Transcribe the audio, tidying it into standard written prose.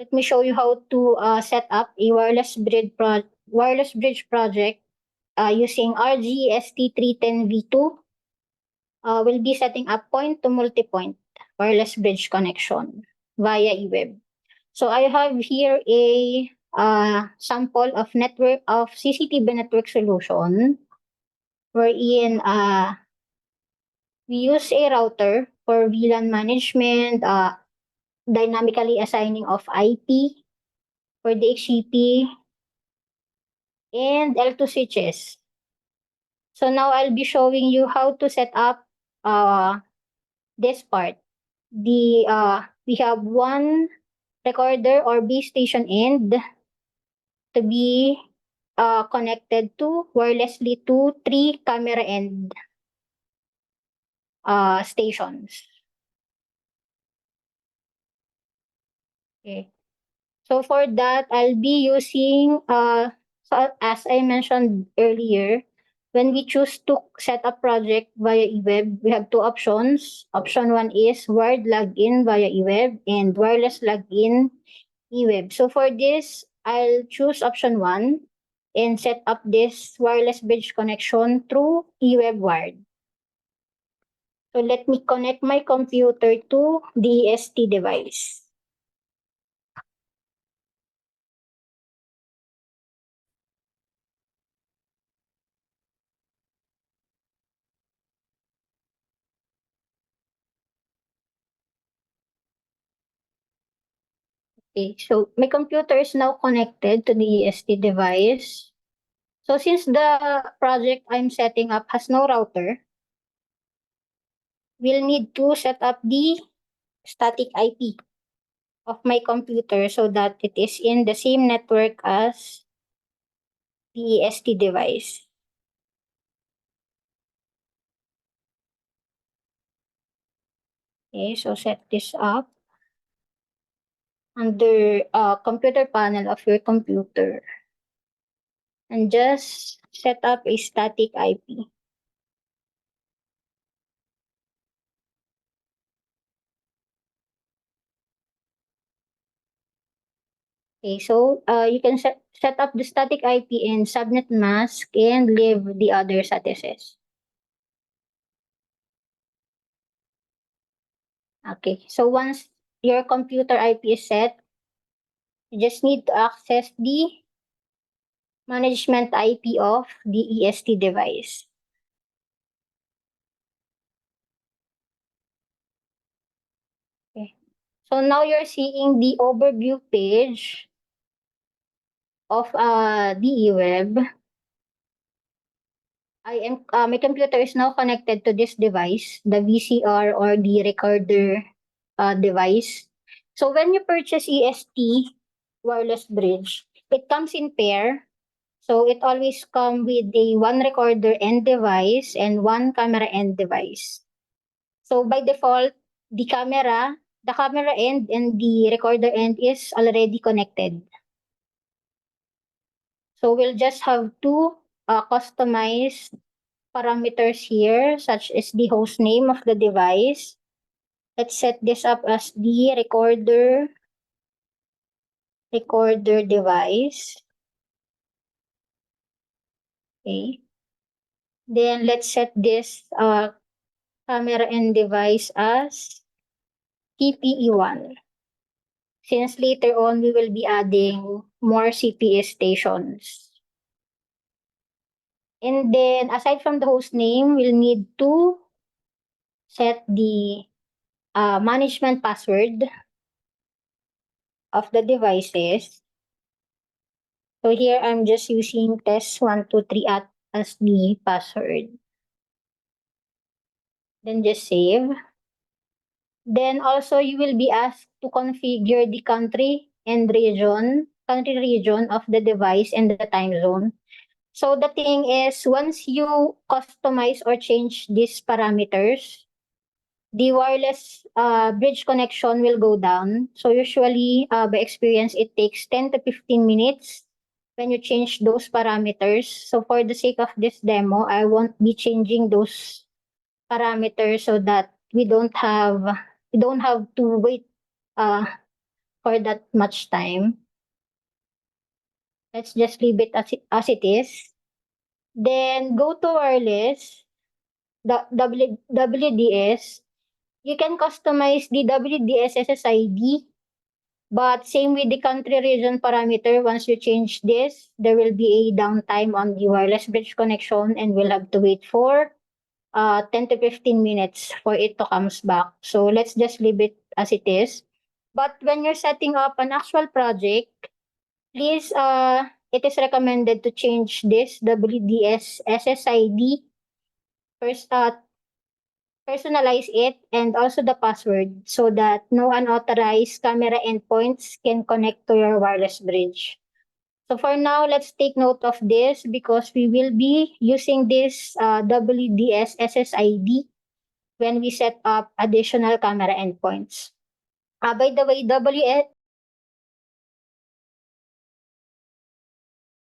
let me show you how to set up a wireless bridge project using RG-ST310V2. We'll be setting up point to multipoint wireless bridge connection via eWeb. So I have here a sample of CCTV network solution wherein we use a router for VLAN management, dynamically assigning of IP for DHCP, and L2 switches. So now I'll be showing you how to set up this part. We have one recorder or base station end to be connected to wirelessly to 3 camera end stations. Okay. So for that, I'll be using, so as I mentioned earlier, when we choose to set up project via eWeb, we have two options. Option 1 is wired login via eWeb and wireless login eWeb. So for this, I'll choose option 1 and set up this wireless bridge connection through eWeb wired. So let me connect my computer to the ST device. Okay, so my computer is now connected to the EST device. So since the project I'm setting up has no router, we'll need to set up the static IP of my computer so that it is in the same network as the EST device. Okay, so set this up under computer panel of your computer and just set up a static IP. Okay, so you can set up the static IP and subnet mask and leave the others at SS. Okay, so once your computer IP is set, you just need to access the management IP of the EST device. Okay, so now you're seeing the overview page of the eWeb. My computer is now connected to this device, the VCR or the recorder device. So when you purchase EST wireless bridge, it comes in pair. So it always comes with a one recorder end device and one camera end device. So by default, the camera end and the recorder end is already connected. So we'll just have to customize parameters here, such as the host name of the device. Let's set this up as the recorder device. Okay. Then let's set this camera and device as CPE1. Since later on we will be adding more CPE stations. And then aside from the host name, we'll need to set the management password of the devices. So here I'm just using test123 as the password. Then just save. Then also you will be asked to configure the country region of the device and the time zone. So the thing is, once you customize or change these parameters, the wireless bridge connection will go down. So usually, by experience, it takes 10 to 15 minutes when you change those parameters. So for the sake of this demo, I won't be changing those parameters so that we don't have to wait for that much time. Let's just leave it as it is. Then go to wireless, the WDS. You can customize the WDS SSID, but same with the country region parameter. Once you change this, there will be a downtime on the wireless bridge connection and we'll have to wait for 10 to 15 minutes for it to comes back. So let's just leave it as it is. But when you're setting up an actual project, please, it is recommended to change this WDS SSID first, personalize it and also the password so that no unauthorized camera endpoints can connect to your wireless bridge. So for now, let's take note of this because we will be using this WDS SSID when we set up additional camera endpoints. By the way,